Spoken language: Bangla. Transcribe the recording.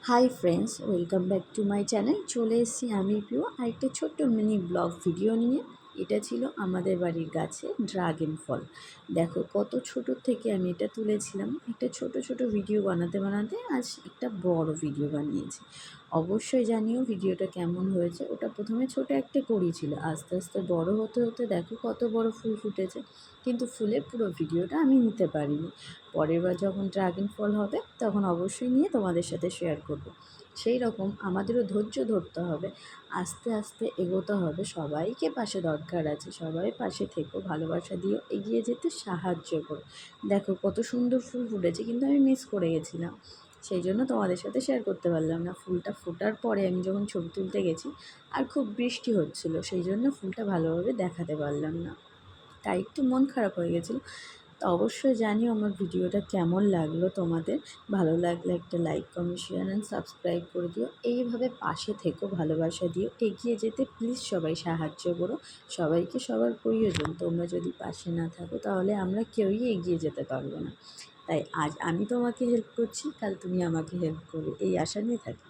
Hi friends, welcome back to my channel. চলে এসেছি আমি প্রিয় আরেকটা ছোট্ট মিনি ব্লগ ভিডিও নিয়ে। এটা ছিল আমাদের বাড়ির গাছে ড্রাগন ফল। দেখো কত ছোট থেকে আমি এটা তুলেছিলাম। একটা ছোট ছোট ভিডিও বানাতে বানাতে আজ একটা বড় ভিডিও বানিয়েছি। অবশ্যই জানিও ভিডিওটা কেমন হয়েছে। ওটা প্রথমে ছোট একটা করেছিল, আস্তে আস্তে বড় হতে হতে দেখো কত বড় ফুল ফুটেছে। কিন্তু ফুলের পুরো ভিডিওটা আমি নিতে পারিনি। পরের বার যখন ড্রাগন ফল হবে তখন অবশ্যই নিয়ে তোমাদের সাথে শেয়ার করব। সেই রকম আমাদেরও ধৈর্য ধরতে হবে, আস্তে আস্তে এগোতে হবে। সবাইকে পাশে দরকার আছে, সবাই পাশে থেকো, ভালোবাসা দিও, এগিয়ে যেতে সাহায্য করো। দেখো কত সুন্দর ফুল ফুটেছে, কিন্তু আমি মিস করে গেছিলাম, সেই জন্য তোমাদের সাথে শেয়ার করতে পারলাম না। ফুলটা ফোটার পরে আমি যখন ছবি তুলতে গেছি আর খুব বৃষ্টি হচ্ছিল, সেই জন্য ফুলটা ভালোভাবে দেখাতে পারলাম না, তাই একটু মন খারাপ হয়ে গেছিলো। তো অবশ্যই জানিও আমার ভিডিওটা কেমন লাগলো তোমাদের। ভালো লাগলে একটা like, comment, share and subscribe করে দিও। এইভাবে পাশে থেকো, ভালোবাসা দিও, এগিয়ে যেতে প্লিজ সবাই সাহায্য করো। সবাইকে সবার প্রয়োজন, তোমরা যদি পাশে না থাকো তাহলে আমরা কেউই এগিয়ে যেতে পারবো না। তাই আজ আমি তোমাকে হেল্প করছি, কাল তুমি আমাকে হেল্প করবে, এই আশা নিয়ে থাকি।